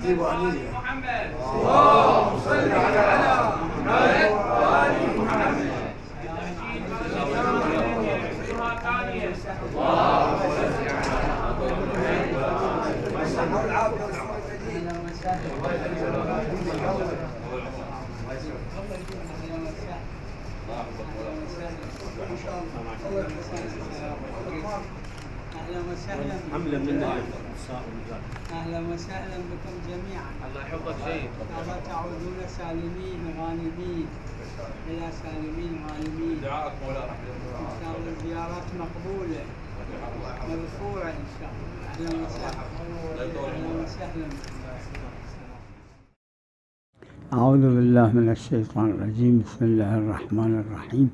ديوانية. اللهم صل على محمد وآل محمد. أهلا وسهلا حملة منا أهلا وسهلا بكم جميعا. الله يحفظك شيخ. الله تعودون سالمين غانمين إلى سالمين غانمين. دعاءك مولانا. إن شاء الله الزيارات مقبولة مغفورة إن شاء الله. أهلا وسهلا أهلا وسهلا. أعوذ بالله من الشيطان الرجيم. بسم الله الرحمن الرحیم.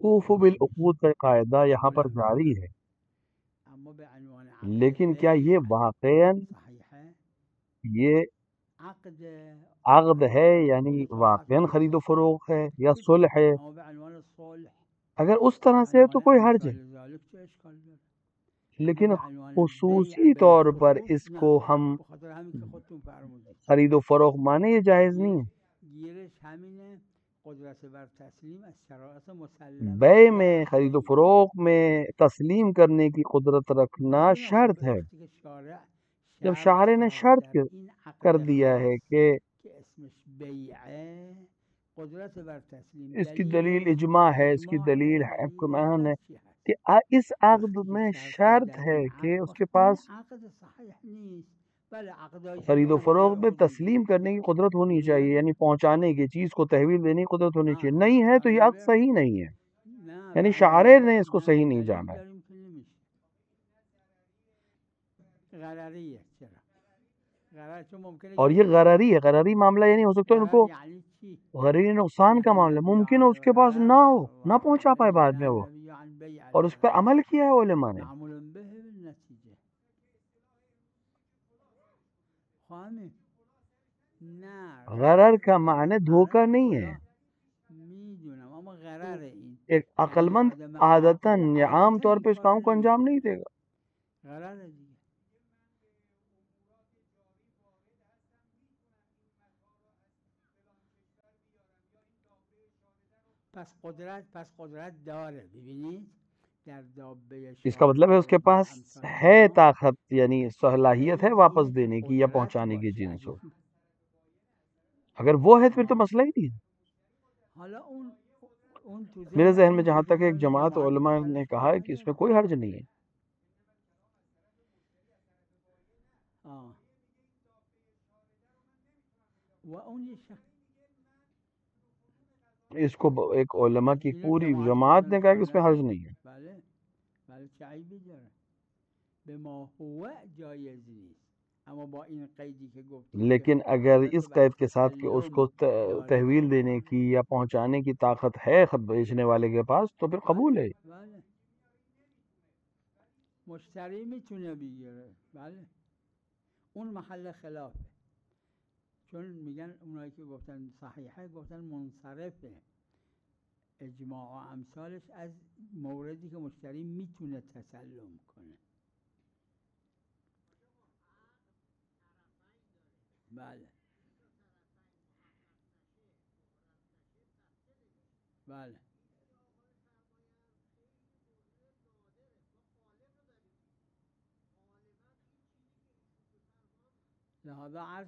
اوفو بالعقود کا قاعدہ یہاں پر جاری ہے، لیکن کیا یہ واقعاً یہ عقد ہے، یعنی واقعاً خرید و فروخت ہے یا صلح ہے؟ اگر اس طرح سے ہے تو کوئی حرج ہے، لیکن خصوصی طور پر اس کو ہم خرید و فروخت مانے یہ جائز نہیں ہے۔ بیع میں، خرید و فروخت میں تسلیم کرنے کی قدرت رکھنا شرط ہے۔ جب شارع نے شرط کر دیا ہے کہ اس کی دلیل اجماع ہے، اس کی دلیل ہے قرآن ہے کہ اس عقد میں شرط ہے کہ اس کے پاس خرید و فروخت میں تسلیم کرنے کی قدرت ہونی چاہیے، یعنی پہنچانے کی، چیز کو تحویل دینے کی قدرت ہونی چاہیے۔ نہیں ہے تو یہ عقد صحیح نہیں ہے، یعنی شارع نے اس کو صحیح نہیں جانا ہے۔ اور یہ غرری ہے، غرری معاملہ یہ نہیں ہو سکتا، ان کو غرری نقصان کا معاملہ ممکن ہے اس کے پاس نہ ہو، نہ پہنچا پائے بعد میں وہ، اور اس پر عمل کیا ہے علماء نے۔ غرر کا معنی دھوکہ نہیں ہے۔ ایک عقل مند عادتاً یا عام طور پہ اس کام کو انجام نہیں دے گا۔ اس کا مطلب ہے اس کے پاس ہے طاقت، یعنی صلاحیت ہے واپس دینے کی یا پہنچانے کی جنس کو۔ اگر وہ ہے پھر تو مسئلہ ہی نہیں ہے۔ میرے ذہن میں جہاں تک ایک جماعت علماء نے کہا ہے کہ اس میں کوئی حرج نہیں ہے۔ اس کو ایک علماء کی پوری جماعت نے کہا کہ اس میں حرج نہیں ہے۔ لیکن اگر اس قید کے ساتھ کہ اس کو تحویل دینے کی یا پہنچانے کی طاقت ہے خط بیچنے والے کے پاس تو پھر قبول ہے۔ مشتری میتونه بگیره، بله، اون محل خلافه، چون میگن اونایی که گفتن صحیحه گفتن منصرفه، اجماع و امثالش از موردی که مشتری میتونه تسلم کنه. بله بله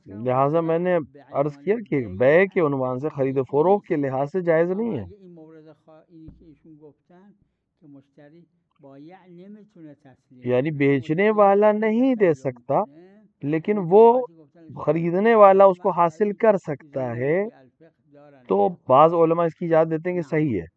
لہٰذا میں نے عرض کیا کہ بیع کے عنوان سے خرید و فروخت کے لحاظ سے جائز نہیں ہے۔ یعنی بیچنے والا نہیں دے سکتا، لیکن وہ خریدنے والا اس کو حاصل کر سکتا ہے، تو بعض علماء اس کی اجازت دیتے ہیں کہ صحیح ہے۔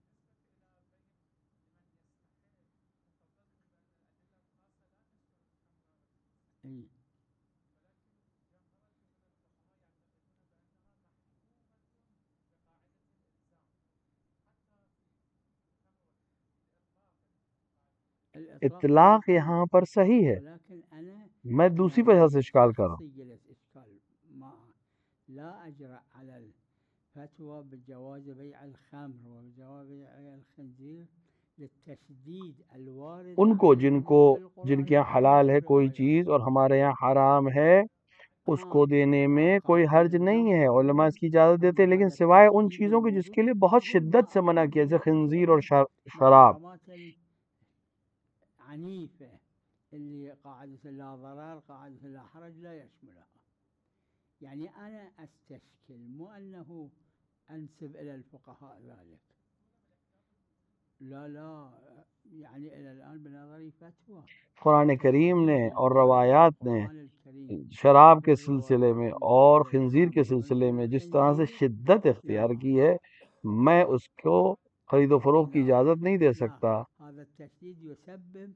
اطلاق یہاں پر صحیح ہے، میں دوسری وجہ سے اشکال کر رہا ہوں۔ لا اجرأ على الفتوى بجواز بيع الخمر وجواز بيع الخنزير للتشديد الوارد ان کو على جن القرآن کے یہاں حلال ہے کوئی چیز اور ہمارے یہاں حرام ہے اس کو دینے میں کوئی حرج نہیں ہے، علماء اس کی اجازت دیتے ہیں، لیکن سوائے ان چیزوں کے جس کے لیے بہت شدت سے منع کیا، جیسے خنزیر اور شراب. المحرمات العنيفة اللي قاعدة لا ضرر قاعدة لا حرج لا يشملها. يعني أنا أستشكل مو أنه أنسب إلى الفقهاء ذلك، لا يعني إلى الآن بنظري فتوى قرآن کریم نے اور روایات نے القرآن الكريم شراب کے سلسلے میں اور خنزیر کے سلسلے میں جس طرح سے شدت اختیار کی ہے، میں اس کو خرید و فروخت کی اجازت نہیں دے سکتا، هذا التشديد يسبب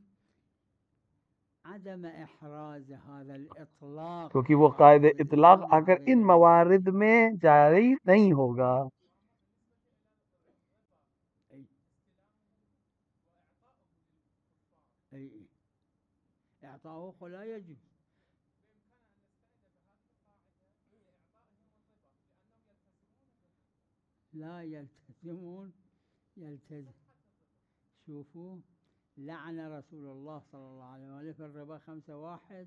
عدم إحراز هذا الإطلاق، کیونکہ وہ قاعدہ اطلاق اگر ان موارد میں جاری نہیں ہوگا. إعطاؤه لا يجوز. لا يلتزمون شوفوا لعن رسول الله صلى الله عليه وآله في الربا 5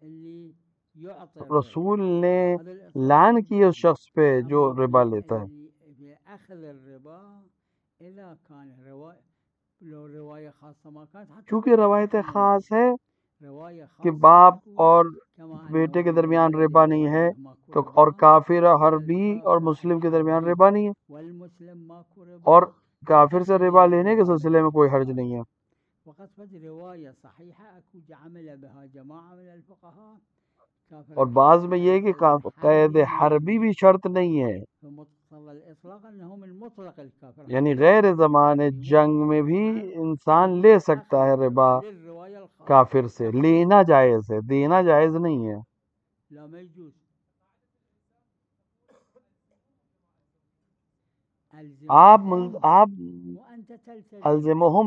اللي يعطي الربا. رسول نے لعن کی اس شخص پہ جو ربا لیتا ہے. في أخذ الربا إذا كان لو رواية خاصة ما كانت حتى چونکہ روایت خاص ہے رواية کہ خاصة باپ اور كما بیٹے کے أنه درمیان لا ربا يجب نہیں ہے عليه ماكو تو، ربا اور کافر حربی اور مسلم کے درمیان ربا نہیں ہے، والمسلم ماكو ربا اور کافر سے ربا لینے کے سلسلے میں کوئی حرج نہیں ہے. وقد فد رواية صحيحة أكو عمل بها جماعة من الفقهاء. اور بعض میں یہ کہ قید حربی بھی شرط نہیں ہے، فمقتضى الإطلاق أنه من مطلق الكافر، یعنی غیر زمان جنگ میں بھی انسان لے سکتا ہے ربا للرواية الخاصة کافر سے، لینا جائز ہے، دینا جائز نہیں ہے. لا ما يجوز. آپ وأنت تلتزم الزمہم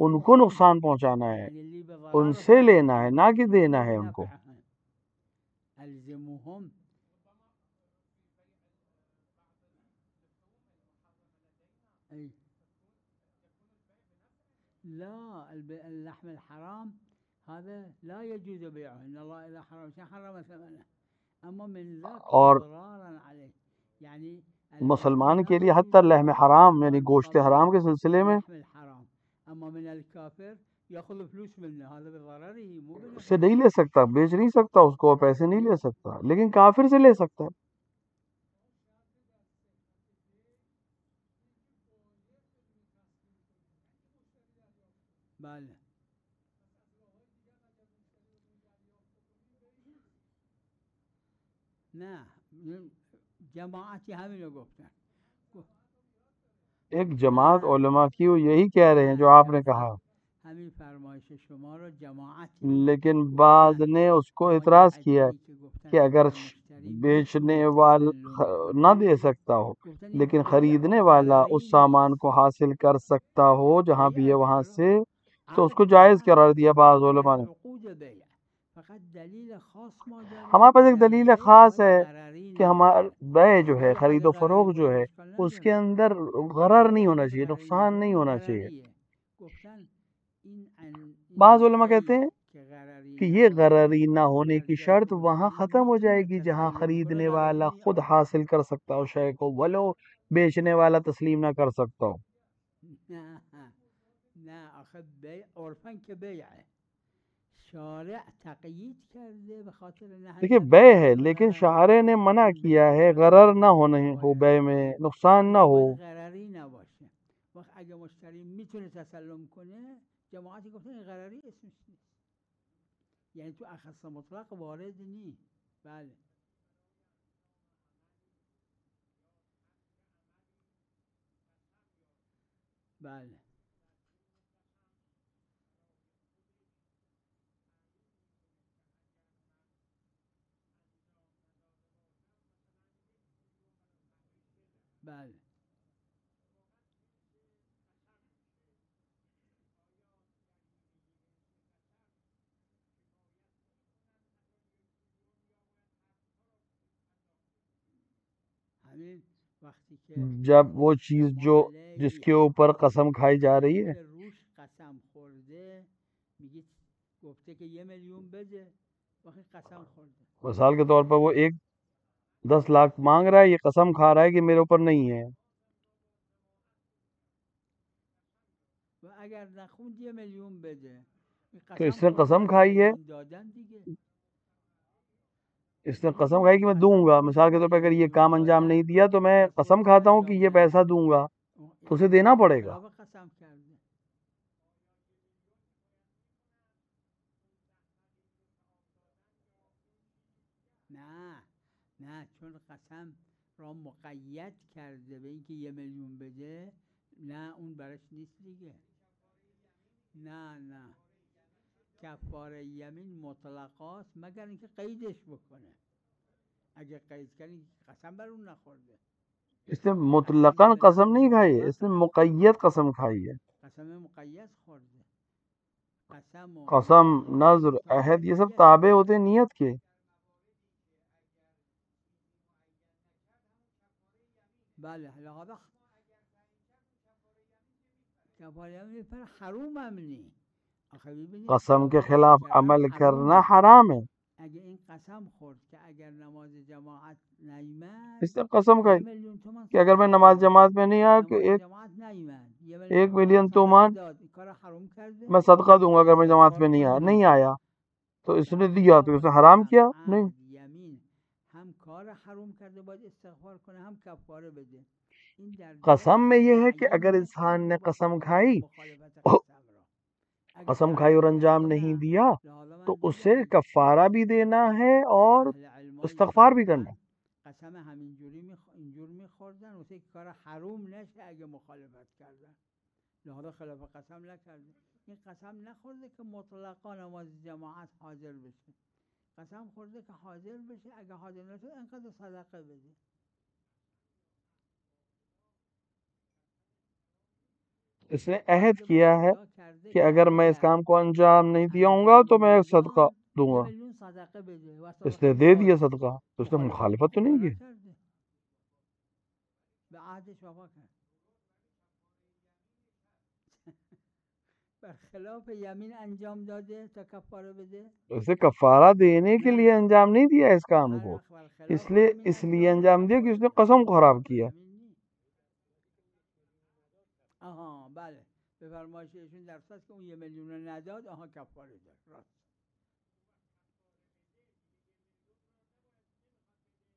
ان کو نقصان پہنچانا ہے، يعني اللي ان بضررهم سے لینا ہے، نہ کہ دینا ہے ان کو. نفعهم. ألزمهم أي لا اللحم الحرام هذا لا يجوز بيعه، إن الله إذا حرم شيء حرم ثمنه، أما من ذاك اور إضرارا عليه يعني مسلمان کے لیے حتی لحم حرام یعنی گوشت حرام کے سلسلے میں اللحم الحرام، أما من الكافر يأخذ فلوس منه، هذا بضرره مو اس بنفعه. سے نہیں لے سکتا، بیچ نہیں سکتا اس کو، پیسے نہیں لے سکتا، لیکن کافر سے لے سکتا ہے. بله نه جماعتی همین رو گفتن. ایک جماعت علماء کی وہ یہی کہہ رہے ہیں جو آپ نے کہا، همین فرمایش شما رو جماعتی لیکن بعض نے اس کو اعتراض کیا کہ اگر بیچنے والا نہ دے سکتا ہو لیکن خریدنے والا اس سامان کو حاصل کر سکتا ہو جہاں بھی ہے وہاں سے، تو اس کو جائز قرار دیا بعض علماء نے. ہمارے پاس ایک دلیل خاص ہے کہ ہمارا بیع جو ہے، خرید و فروخت جو ہے، اس کے اندر غرر نہیں ہونا چاہیے، نقصان نہیں ہونا چاہیے. بعض علماء کہتے ہیں کہ یہ غرری نہ ہونے کی شرط وہاں ختم ہو جائے گی جہاں خریدنے والا خود حاصل کر سکتا ہو شے کو، ولو بیچنے والا تسلیم نہ کر سکتا ہو. نه آخه بیع عرفاً که بیعه، شارع تقیید کرده به خاطر نهی. دیکھیے بیع ہے لیکن شارع نے منع کیا ہے غرر نہ ہونے ہو، بیع میں نقصان نہ ہو. غرری نباشه. وقت اگه مشتری میتونه تسلم کنه، جماعتی گفتن این غرری اسمش نیست، یعنی تو اخص مطلق وارد نیست. بله بله بله همین وقتی که جب وہ چیز جو جس مسئله کے اوپر قسم کھائی جا رہی چیزی ہے، که روش قسم خورده میگید گفته که 1,000,000 بده وقتی قسم خورده مثال کے طور پر وہ 10 لاکھ مانگ رہا ہے، یہ قسم کھا رہا ہے کہ میرے اوپر نہیں ہے، و اگر نخوند 1,000,000 بده این تو اس قسم نے خورده قسم باید کھائی ہے، 1,000,000 دادن دیگه اس نے قسم کھائی کہ میں دوں گا. مثال کے طور پر اگر یہ کام انجام نہیں دیا تو میں قسم کھاتا ہوں کہ یہ پیسہ دوں گا، تو اسے دینا پڑے گا. خلاف قسم کرده نه چون قسم را مقید کرده به اینکه 1,000,000 بده نه اون براش نیست دیگه. نه کفاره یمین مطلقاست مگر اینکه قیدش بکنه. اگه قید کنی قسم بر اون نخورده. اس نے مطلقاً قسم نہیں کھائی ہے، اس نے مقید قسم کھائی ہے. قسم مقید خورده. قسم، نذر، عہد یہ سب تابع ہوتے ہیں نیت کے. بله لہذا کفاره یمین پر حروم هم نی. قسم کے خلاف عمل کرنا حرام ہے. اگه این قسم خورد که اگر نماز جماعت نیامد اس نے قسم کھائی 1,000,000 تومان کہ اگر میں نماز جماعت میں نہیں آیا کہ نماز جماعت نیامد 1,000,000 تومان این کار حرام کرده. میں صدقہ دوں گا اگر میں جماعت میں نہیں آیا تو اس نے دیا تو اس نے حرام کیا نہیں. یمین هم کار حرام کرده باید استغفار کنه هم کفاره بده. این در قسم میں یہ ہے کہ اگر انسان نے قسم کھائی اور انجام نہیں دیا تو اسے کفارہ بھی دینا ہے اور استغفار بھی کرنا. قسم اینجور میخوردن واسه کار حروم نشه اگه مخالفت کردن. لحاظا خلاف قسم نکرده. این قسم نخورده که مطلقا نماز جماعت حاضر بشه. قسم خورده که حاضر بشه، اگه حاضر نشد انقدر صدقه بده. اس نے عہد کیا ہے کہ اگر میں اس کام کو انجام نہیں دیا ہوں گا تو میں صدقہ دوں گا. اس نے دے دیا صدقہ تو اس نے مخالفت تو نہیں کی. برخلاف یمین انجام داده تا کفاره بده. اسے کفارہ دینے کے لیے انجام نہیں دیا اس کام کو، اس لیے انجام دیا کہ اس نے قسم خراب کیا. آها بله به فرمایش ایشون در اساس که اون 1,000,000 رو نداد آها کفاره داد. راست.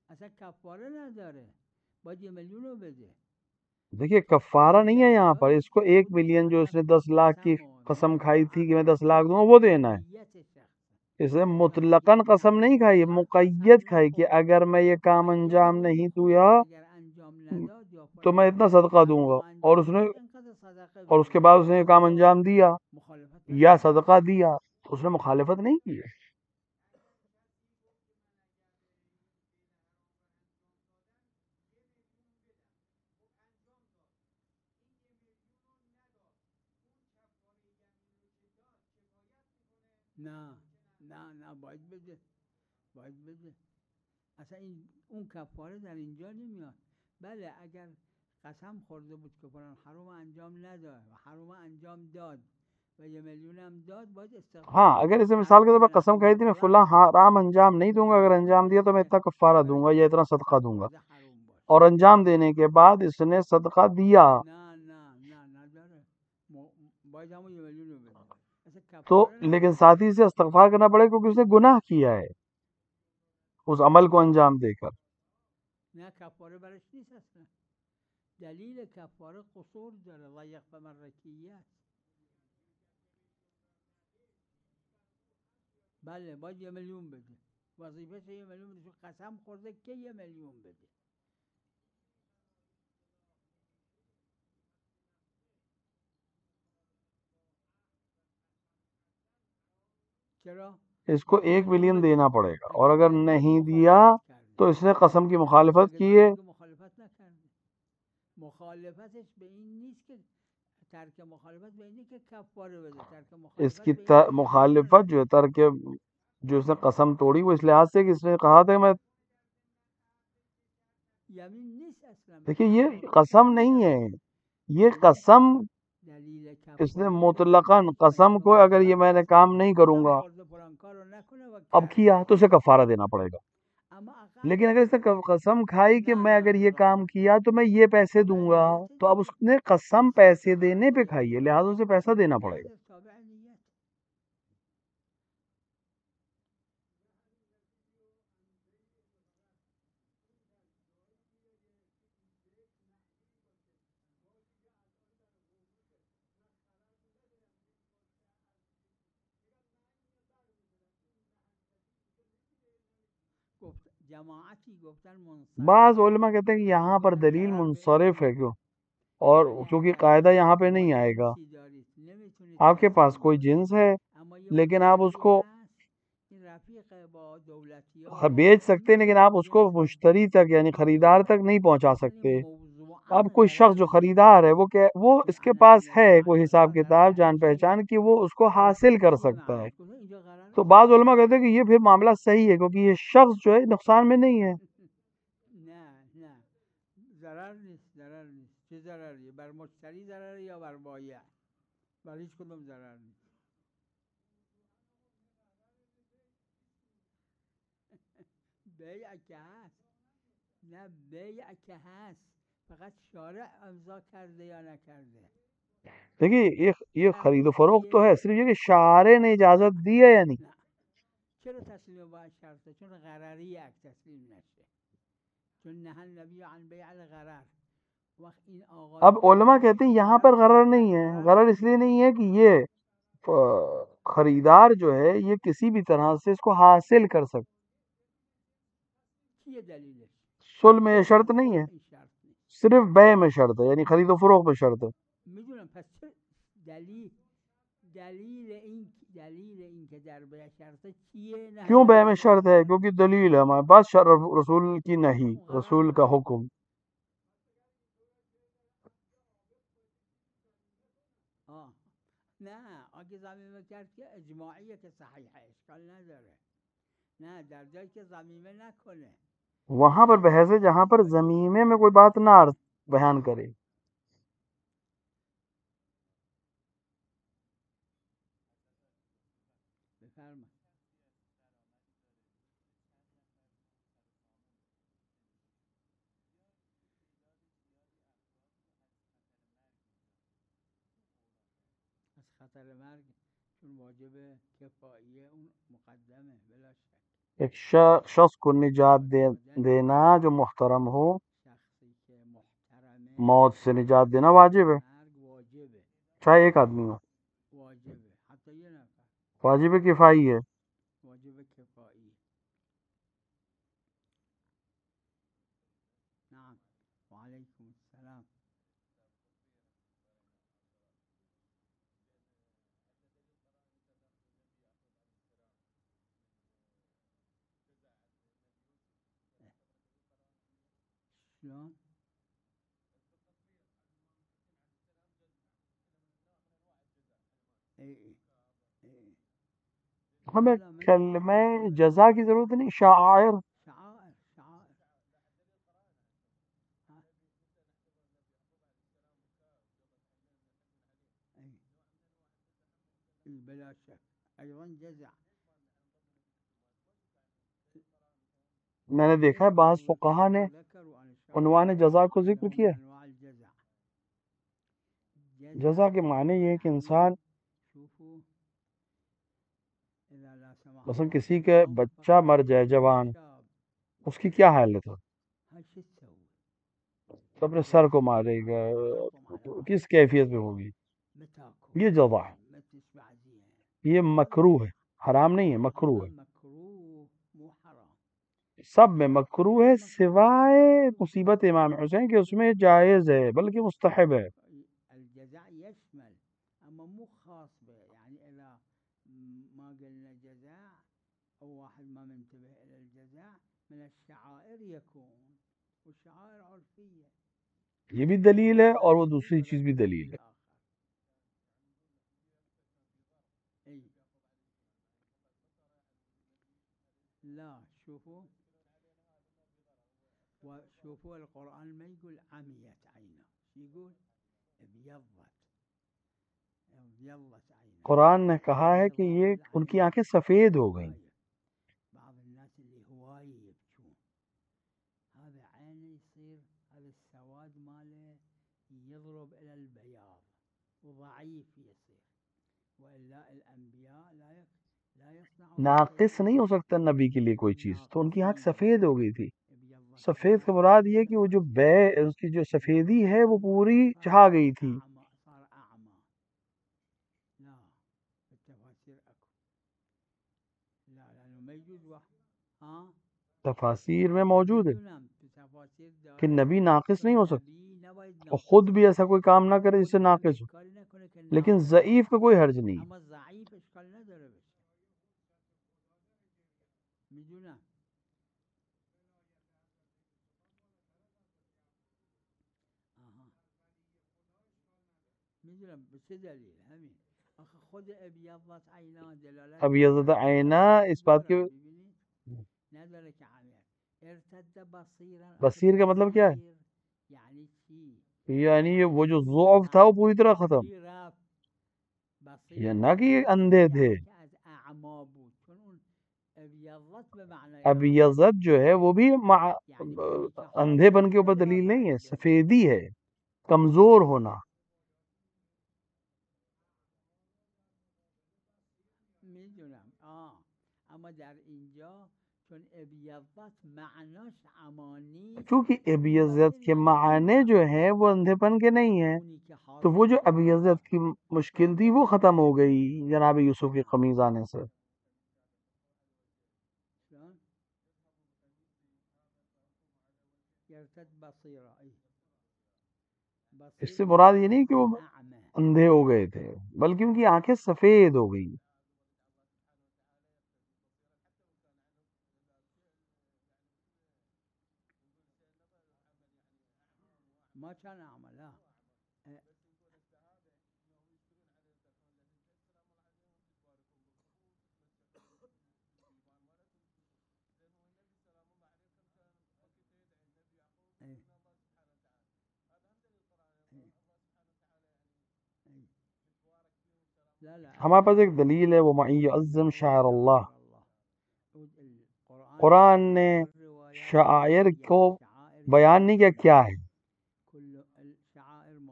اصلا کفاره نداره باید 1,000,000 رو بده. دیکھیے کفارہ نہیں ہے یہاں پر، اس کو 1,000,000 جو اس نے 10 لاکھ کی قسم کھائی تھی کہ میں 10 لاکھ دوں گا وہ دینا ہے. اس نے مطلقاً قسم نہیں کھائی، مقید کھائی کہ اگر میں یہ کام انجام نہیں دیا تو میں اتنا صدقہ دوں گا، اور اس کے بعد اس نے یہ کام انجام دیا یا صدقہ دیا تو اس نے مخالفت نہیں کی. نه باید بده. اصلا اون کفاره در اینجا نمیاد. بله اگر قسم خورده بود که فلان حرام انجام نداد و حرام انجام داد و 1,000,000 هم داد باید استغفار. ہاں اگر اسے مثال کے طور پر قسم کہی تھی میں فلاں حرام انجام نہیں دوں گا، اگر انجام دیا تو میں اتنا کفارہ دوں گا یا اتنا صدقہ دوں گا، اور انجام دینے کے بعد اس نے صدقہ دیا تو لیکن ساتھ ہی سے استغفار کرنا پڑے کیونکہ اس نے گناہ کیا ہے اس عمل کو انجام دے کر. نه کفاره برش نیست اصلا. دلیل کفاره قصور داره و یخفى مرکیت. بله باید 1,000,000 بده. وظیفه 1,000,000 بده. قسم خورده که 1,000,000 بده. چرا؟ اس کو 1,000,000 دینا پڑے گا، اور اگر نہیں دیا تو اس نے قسم کی مخالفت کی ہے. مخالفتش به این نیست که ترک مخالفت به اینه که کفاره بده. ترک اس کی مخالفت مخالفت جو ہے ترک جو اس نے قسم توڑی وہ اس لحاظ سے کہ اس نے کہا تھا کہ میں یمین نیست اصلا. دیکھیے یہ قسم نہیں ہے، یہ قسم دلیل اس نے کفاره مطلقاً قسم کو اگر یہ میں نے کام نہیں کروں گا خورده فلان کارو نکنه و اب کرد. کیا تو اسے کفارہ دینا پڑے گا. اما اقل لیکن اگر اس نے قسم کھائی کہ نہ میں اگر یہ کام کیا تو میں یہ پیسے دوں گا، تو اب اس نے قسم پیسے دینے پہ کھائی ہے، لہٰذا اسے پیسہ دینا پڑے گا. تابع نیت. جماعتی گفتن منصرف. بعض علماء کہتے ہیں کہ یہاں پر دلیل منصرف ہے، کیوں؟ اور چونکہ قاعدہ یہاں پہ نہیں آئے گا، آپ کے پاس کوئی جنس ہے لیکن آپ اس کو بیچ سکتے ہیں، لیکن آپ اس کو مشتری تک یعنی خریدار تک نہیں پہنچا سکتے. اب کوئی شخص جو خریدار ہے وہ اس کے پاس ہے کوئی حساب کتاب جان پہچان کہ وہ اس کو حاصل کر سکتا ہے، تو بعض علماء کہتے ہیں کہ یہ پھر معاملہ صحیح ہے، کیونکہ یہ شخص جو ہے نقصان میں نہیں ہے. نه ضرر نیست، ضرر نیست. چه ضرری؟ بر مشتری ضرری یا بر بایع؟ بر هیچ کدوم ضرر نیست. بیع که هست، نه بیع که هست، فقط شارع امضا کرده یا نکرده. دیکھیے یہ خرید و فروخت تو ہے، صرف یہ کہ شارع نے اجازت دی ہے یا نہیں. نه چرا تسلیم باید شرطه؟ چون غرری یک تسلیم نشه، چون نهى النبی عن بیع الغرر. وقت این آقا اب علماء کہتے ہیں یہاں پر غرر نہیں ہے. غرر اس لیے نہیں ہے کہ یہ خریدار جو ہے یہ کسی بھی طرح سے اس کو حاصل کر سکتا. چیه دلیلش؟ صلح میں یہ شرط نہیں ہے، این شرط نیست. صرف بیع میں شرط ہے، یعنی خرید و فروخت میں شرط ہے. میدونم. پس چه دلیل این که در بیع شرطه چیه؟ نه کیوں بیع میں شرط ہے؟ کیونکہ دلیل ہے ہمارے پاس رسول کی نہیں، رسول کا حکم. نه آگه ضمیمه کرد که اجماعیه که صحیحه، اشکال نداره. نه در جایی که ضمیمه نکنه. وہاں پر بحث ہے جہاں پر ضمیمے میں کوئی بات نہ بیان کرے. بفرما. از خطر مرگ چون واجب کفاییه اون مقدمه بلا شک. ایک شخص کو نجات دینا جو محترم ہو، شخصی که محترمه موت سے نجات دینا واجب ہے، مرگ واجبه. چاہے ایک آدمی ہو. واجبه حتی یه نفر. واجب کفائی ہے. واجب کفایی. نعم. وعلیکم السلام. شلون؟ ہمیں کلمہ جزا کی ضرورت نہیں، شعائر. شعائر. بلا شک. ایضا جزع. میں نے دیکھا ہے بعض فقہا نے عنوان جزا کو ذکر کیا. جزا کے معنی یہ ہے کہ انسان مثلا کسی کے بچہ مر جائے جوان، اس کی کیا حالت ہو؟ تو اپنے سر کو مارے گا، کس کیفیت میں ہوگی؟ یہ جزا ہے. یہ مکروہ ہے، حرام نہیں ہے، مکروہ ہے. سب میں مکروہ ہے سوائے مصیبت امام حسین کہ اس میں جائز ہے بلکہ مستحب ہے. الجزاء يشمل اما مو خاص به، يعني اذا ما قلنا جزاء او واحد ما منتبه الى الجزاء من الشعائر يكون، والشعائر عرفيه. یہ بھی دلیل ہے اور وہ دوسری چیز بھی دلیل ہے. لا شوفوا وشوفوا القرآن ما يقول عميت عينه، يقول ابيضت ابيضت عينه. قرآن نے کہا ہے کہ یہ ان کی آنکھیں سفید ہو گئیں. بعض الناس اللي هواي يبكون هذا عينه يصير هذا السواد ماله يضرب إلى البياض وضعيف يصير، وإلا الأنبياء لا يصنعون ناقص نہیں ہو سکتا نبی کے لیے کوئی چیز، تو ان کی آنکھ سفید ہو گئی تھی. سفید کا مراد یہ کہ وہ جو اس کی جو سفیدی ہے وہ پوری چھا گئی تھی. صار أعمى. لا التفاسير أكو لا لأنه ما يجوز واحد تفاسیر میں موجود ہے تفاسير کہ نبی ناقص نہیں ہو سکتا نبی نباید اور خود بھی ایسا کوئی کام نہ کرے جس سے ناقص ہو، لیکن ضعیف کا کوئی حرج نہیں. اما ضعیف اشکال نداره بشه. میدونم میدونم به چه دلیل همین آخه خود ابیضت عینا دلالت ابیضت عینا اس بات کے نداره که عمیق ارتد بصیرا. بصیر کا مطلب کیا ہے؟ یعنی چی؟ یعنی وہ جو ضعف تھا وہ پوری طرح ختم، یا نہ کہ یہ اندھے تھے. ابیضت جو ہے وہ بھی اندھے پن کے اوپر دلیل نہیں ہے، سفیدی ہے، کمزور ہونا. میدونم اما در اینجا چون ابیضت معناش عمانی، چونکہ ابیضت کے معنی جو ہیں وہ اندھے پن کے نہیں ہیں، تو وہ جو ابیضت کی مشکل تھی وہ ختم ہو گئی جناب یوسف کی قمیض آنے سے. اس سے مراد یہ نہیں کہ وہ اندھے ہو گئے تھے، بلکہ ان کی آنکھیں سفید ہو گئی. ما كان أعمى. ہمارے پاس ایک دلیل ہے، وہ من یعظم شعائر اللہ. قرآن نے شعائر کو بیان نہیں کیا کیا ہے،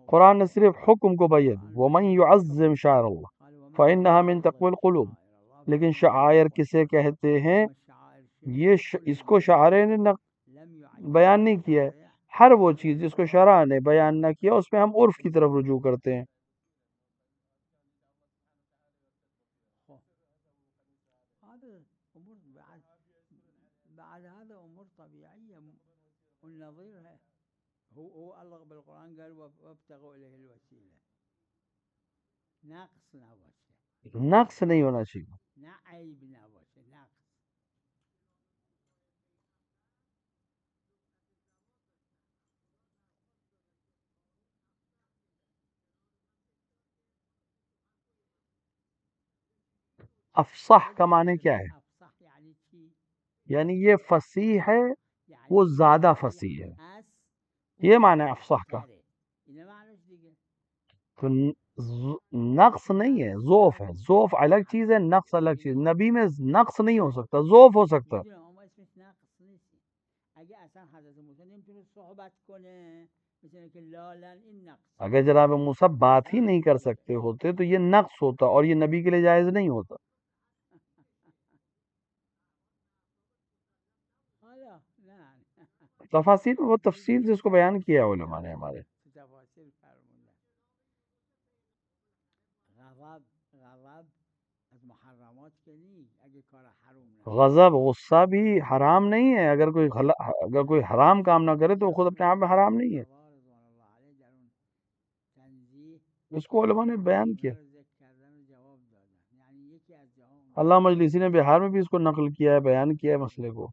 قرآن نے صرف حکم کو بیان. ومن یعظم شعائر اللہ فإنها من تقوی القلوب. لیکن شعائر کسے کہتے ہیں؟ یہ اس کو شاعر نے بیان نہیں کیا ہے. ہر وہ چیز جس کو شرع نے بیان نہ کیا اس میں ہم عرف کی طرف رجوع کرتے ہیں. بعد هذا امور طبيعيه والنظير ہے. هو الله بالقرآن قال وابتغوا اليه الوسيله. ناقص نباشه، نقص نہیں ہونا چاہیے. نہ عیب نباشه، نقص. افصح کا معنی کیا ہے؟ افصح یعنی چی؟ یعنی یہ فصیح ہے، وہ زیادہ فصیح ہے، یہ معنی ہے افصح کا. تو نقص نہیں ہے، ضعف ہے. ضعف الگ چیز ہے، نقص الگ چیز. نبی میں نقص نہیں ہو سکتا، ضعف ہو سکتا. اگر جناب موسیٰ بات ہی نہیں کر سکتے ہوتے تو یہ نقص ہوتا، اور یہ نبی کے لیے جائز نہیں ہوتا. تفاصیل وہ تفصیل سے اس کو بیان کیا علماء نے ہمارے. غضب غصہ بھی حرام نہیں ہے. اگر کوئی حرام کام نہ کرے تو خود اپنے آپ میں حرام نہیں ہے. اس کو علماء نے بیان کیا. اللہ مجلسی نے بہار میں بھی اس کو نقل کیا ہے، بیان کیا ہے مسئلے کو.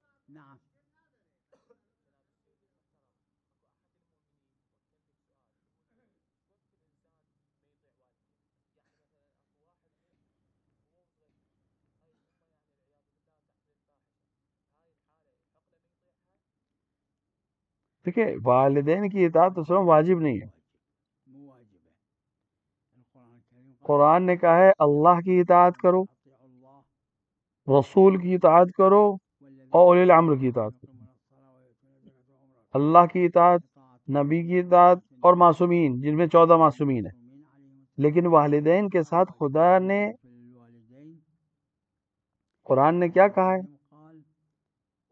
دیکھیں والدین کی اطاعت تو صرف واجب نہیں ہے، مو واجب ہے. القرآن الکریم قرآن نے کہا ہے اللہ کی اطاعت کرو، اطیعوا اللہ رسول کی اطاعت کرو اور اولی الامر کی اطاعت کرو. اللہ کی اطاعت، نبی کی اطاعت اور معصومین جن میں 14 معصومین ہیں. لیکن والدین کے ساتھ خدا نے قرآن نے کیا کہا ہے؟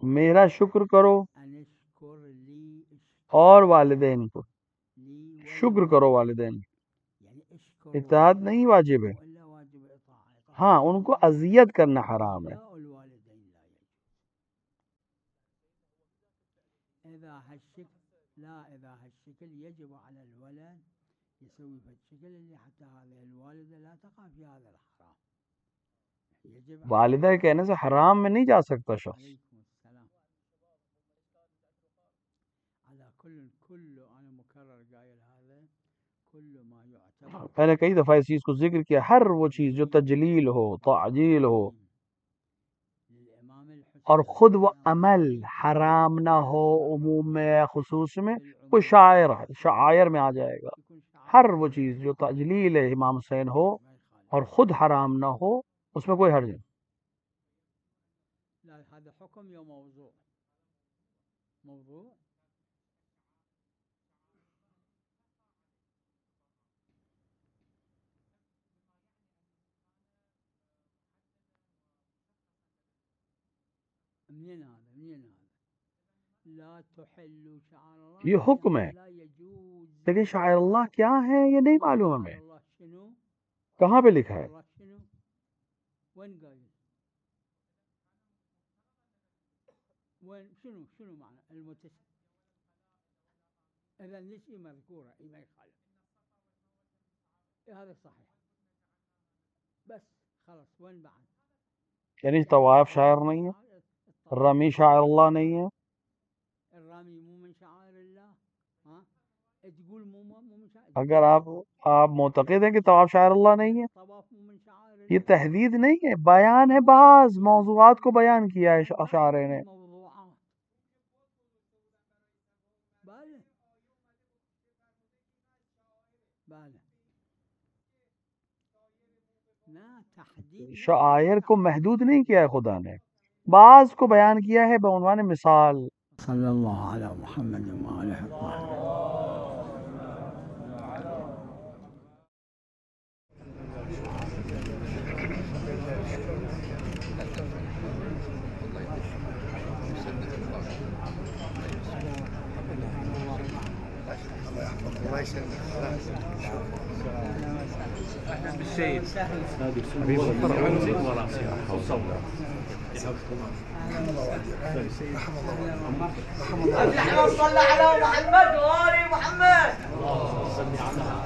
میرا شکر کرو اور والدین کو شکر کرو. والدین اطاعت نہیں واجب ہے، ہاں ان کو اذیت کرنا حرام ہے. إذا هالشكل يجب على الولد يسوي فالشكل اللي حتى هذه الوالدة لا تقع في هذا الحرام. يجب والدہ کے کہنے سے حرام میں نہیں جا سکتا شخص. عليكم السلام. على كل أنا مكرر قايل هذا كل ما يعتبر میں نے کئی دفعہ اس چیز کو ذکر کیا، ہر وہ چیز جو تجلیل ہو، تعجیل ہو للإمام الحسين اور خود وہ عمل حرام نہ ہو، عموم میں یا خصوص میں، وہ شعائر میں آ جائے گا. ہر وہ چیز جو تجلیل ہے امام حسین ہو اور خود حرام نہ ہو، اس میں کوئی حرج نہیں. لا هذا حكم يا موضوع منين هذا لا تحل شعائر الله یہ حکم ہے، لا يجوز. لیکن شاعر اللہ کیا ہے یہ نہیں معلوم ہمیں. الله شنو کہاں پہ لکھا ہے؟ الله شنو وين قايل وين شنو معنى إذا ليش مذكورة ما يخالف هذا صحيح بس خلاص. وين بعد یعنی طواف شاعر نہیں ہے، رمی شاعر اللہ نہیں ہے. الرامي مو من شعائر الله ها تقول مو من شعائر. اگر آپ معتقد ہیں کہ طواف شاعر اللہ نہیں ہے، طواف مو من شعائر یہ الله. تحدید نہیں ہے، بیان ہے. بعض موضوعات کو بیان کیا ہے اشاعرہ نے. موضوعات باله نا تحديد شعائر کو محدود نہیں کیا ہے خدا نے، بعض کو بیان کیا ہے بعنوان مثال. صلی اللہ علی محمد وآلہ الطاہرین. الله يسلمك. اهلا بالسيد حبيب الله وراسي وصوله احنا صلى على محمد وآل محمد. أهلا وسهلا.